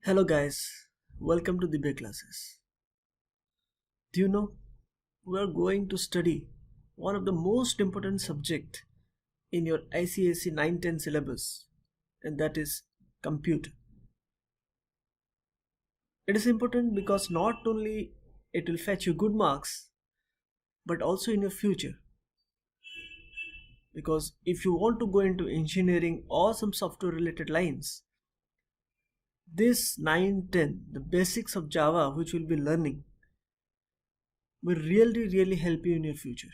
Hello guys, welcome to Dibya classes. Do you know we are going to study one of the most important subject in your ICSE 9-10 syllabus, and that is computer. It is important because not only it will fetch you good marks but also in your future, because if you want to go into engineering or some software related lines, this 9-10, the basics of Java which we'll be learning, will really help you in your future.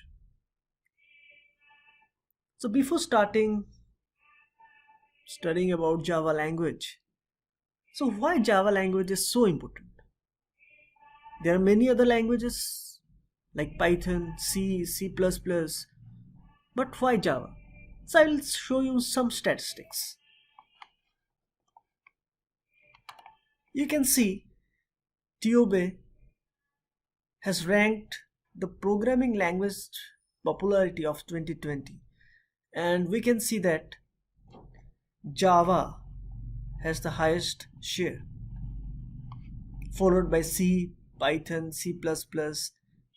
So before starting studying about Java language, so why Java language is so important? There are many other languages like Python, C, C++, but why Java? So I will show you some statistics. You can see TOB has ranked the programming language popularity of 2020, and we can see that Java has the highest share, followed by C, Python, C++,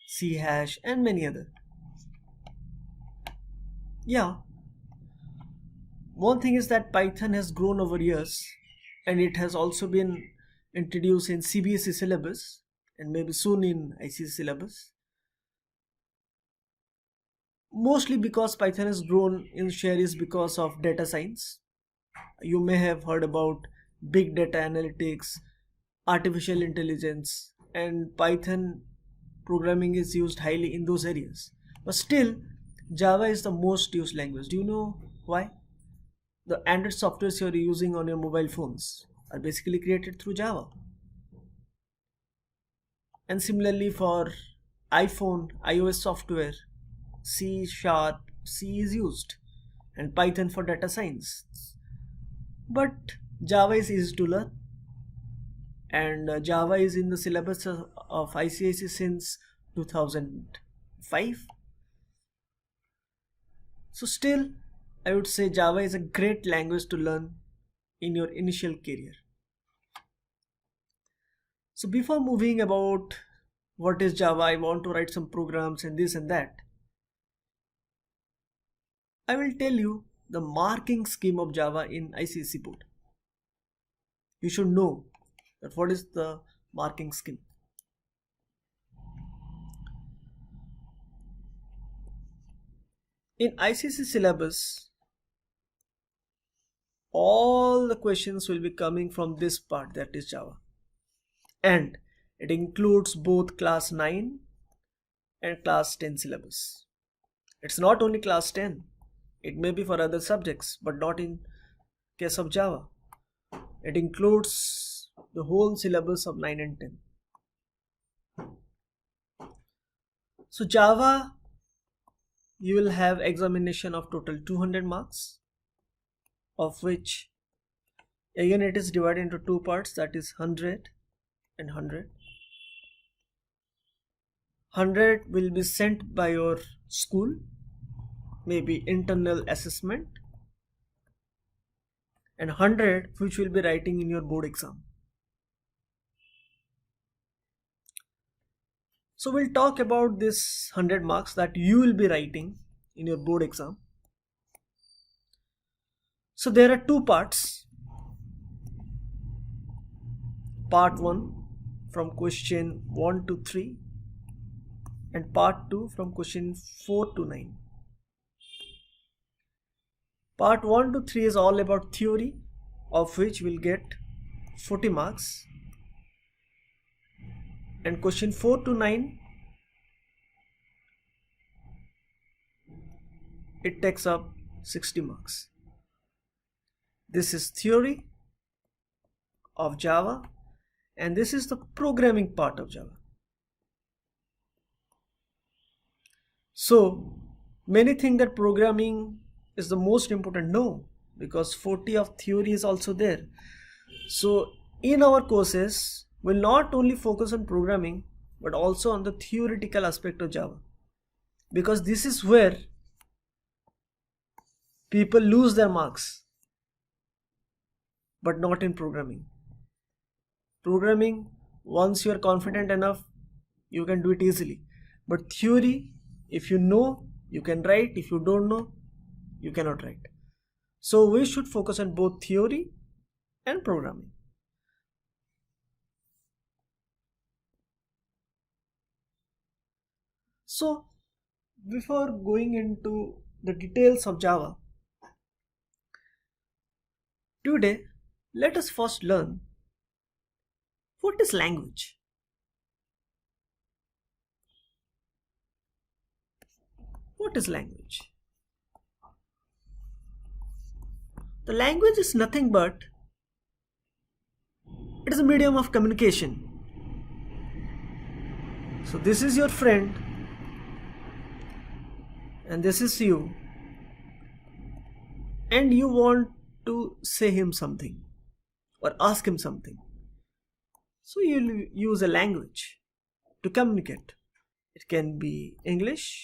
C hash, and many other. Yeah, one thing is that Python has grown over years, and it has also been introduced in CBSE syllabus and maybe soon in ICSE syllabus. Mostly because Python has grown in share is because of data science. You may have heard about big data analytics, artificial intelligence, and Python programming is used highly in those areas. But still, Java is the most used language. Do you know why? The Android softwares you are using on your mobile phones are basically created through Java. And similarly for iPhone, iOS software, C Sharp, C is used, and Python for data science. But Java is easy to learn, and Java is in the syllabus of ICSE since 2005. So still, I would say Java is a great language to learn in your initial career. So before moving about what is Java, I want to write some programs and this and that. I will tell you the marking scheme of Java in ICSE board. You should know that what is the marking scheme. In ICSE syllabus, all the questions will be coming from this part, that is Java, and it includes both class 9 and class 10 syllabus. It's not only class 10, it may be for other subjects, but not in case of Java. It includes the whole syllabus of 9 and 10. So Java, you will have examination of total 200 marks, of which again it is divided into two parts, that is 100 and 100. 100 will be sent by your school, maybe internal assessment, and 100 which will be writing in your board exam. So we'll talk about this 100 marks that you will be writing in your board exam. So there are two parts. Part 1 from question 1 to 3 and part 2 from question 4 to 9. Part 1 to 3 is all about theory, of which we'll get 40 marks, and question 4 to 9, it takes up 60 marks. This is theory of Java, and this is the programming part of Java. So many think that programming is the most important. No, because 40 of theory is also there. So in our courses, we'll not only focus on programming but also on the theoretical aspect of Java, because this is where people lose their marks, but not in programming. Programming, once you are confident enough, you can do it easily. But theory, if you know, you can write. If you don't know, you cannot write. So we should focus on both theory and programming. So before going into the details of Java, today let us first learn what is language. What is language? The language is nothing but it is a medium of communication. So this is your friend and this is you, and you want to say him something or ask him something. So you'll use a language to communicate. It can be English,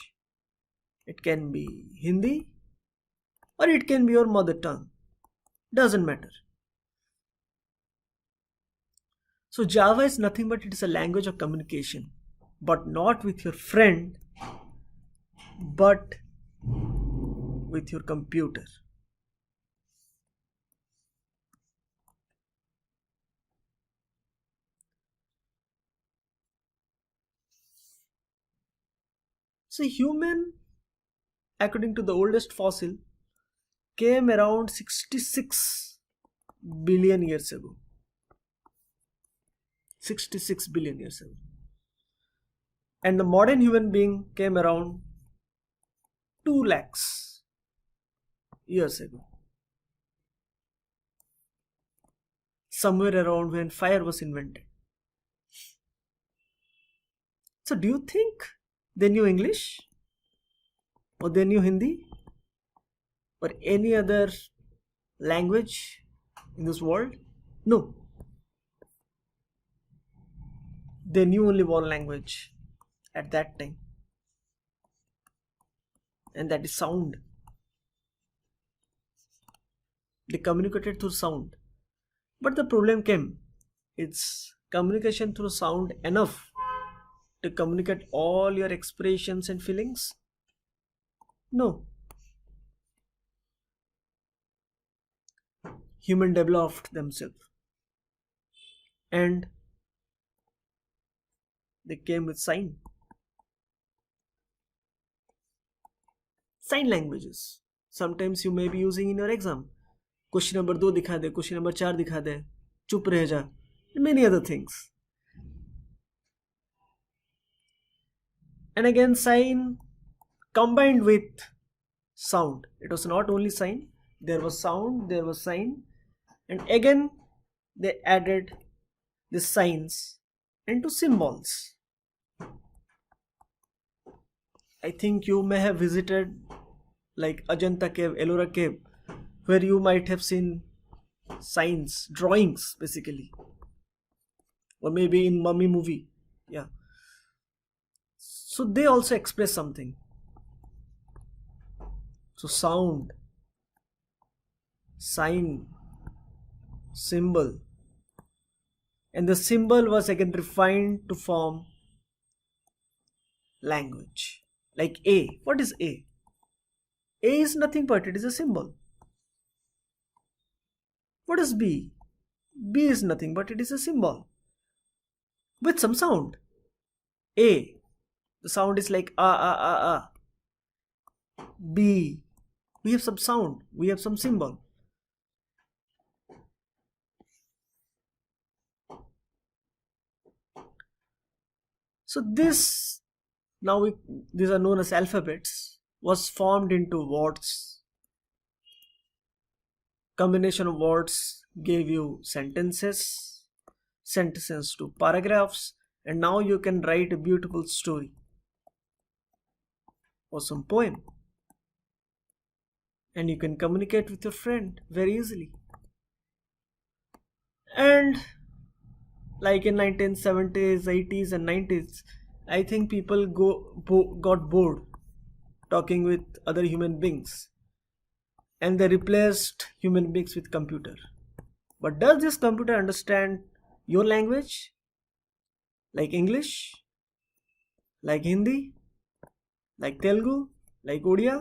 it can be Hindi, or it can be your mother tongue. Doesn't matter. So Java is nothing but it is a language of communication, but not with your friend, but with your computer. So human, according to the oldest fossil, came around 66 billion years ago. 66 billion years ago. And the modern human being came around 2 lakhs years ago. Somewhere around when fire was invented. So do you think they knew English? Or they knew Hindi? Or any other language in this world? No. They knew only one language at that time, and that is sound. They communicated through sound. But the problem came. It's communication through sound enough to communicate all your expressions and feelings? No. Human developed themselves, and they came with sign languages. Sometimes you may be using in your exam. Question number 2 दिखा दे, question number 4 दिखा दे, चुप रह जा, and many other things. And again, sign combined with sound. It was not only sign, there was sound, there was sign, and again they added the signs into symbols. I think you may have visited like Ajanta cave, Ellora cave, where you might have seen signs, drawings basically, or maybe in Mummy movie. Yeah. So they also express something. So sound, sign, symbol, and the symbol was again refined to form language. Like A. What is A? A is nothing but it is a symbol. What is B? B is nothing but it is a symbol with some sound. A. The sound is like ah. B. We have some sound. We have some symbol. So this, these are known as alphabets, was formed into words. Combination of words gave you sentences to paragraphs, and now you can write a beautiful story or some poem, and you can communicate with your friend very easily. And like in 1970s, 80s and 90s, I think people got bored talking with other human beings, and they replaced human beings with computer. But does this computer understand your language, like English, like Hindi, like Telugu, like Odia?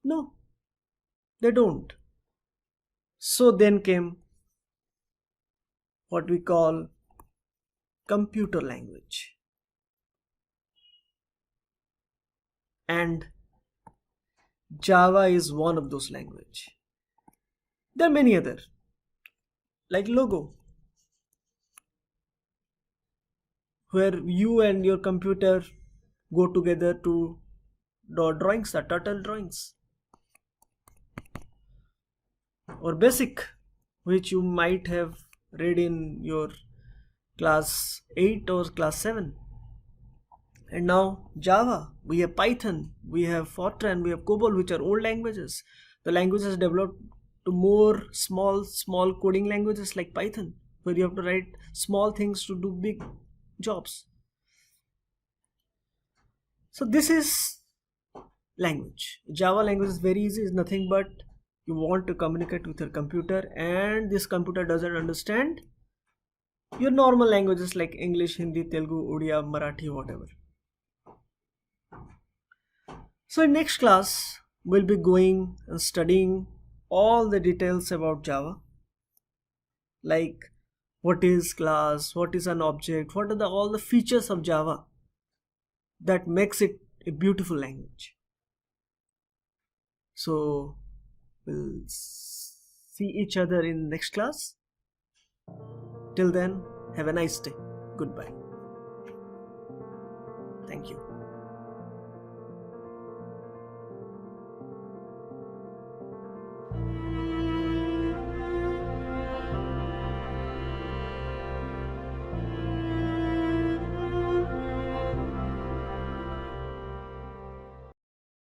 No, they don't. So then came what we call computer language. And Java is one of those language. There are many other, like Logo, where you and your computer go together to draw drawings, the turtle drawings. Or Basic, which you might have read in your class 8 or class 7. And now Java, we have Python, we have Fortran, we have COBOL, which are old languages. The language has developed to more small coding languages like Python, where you have to write small things to do big jobs. So this is language. Java language is very easy. It's nothing but you want to communicate with your computer, and this computer doesn't understand your normal languages like English, Hindi, Telugu, Odia, Marathi, whatever. So in next class, we'll be going and studying all the details about Java, like what is class, what is an object, what are all the features of Java that makes it a beautiful language. So we'll see each other in next class. Till then, have a nice day. Goodbye. Thank you.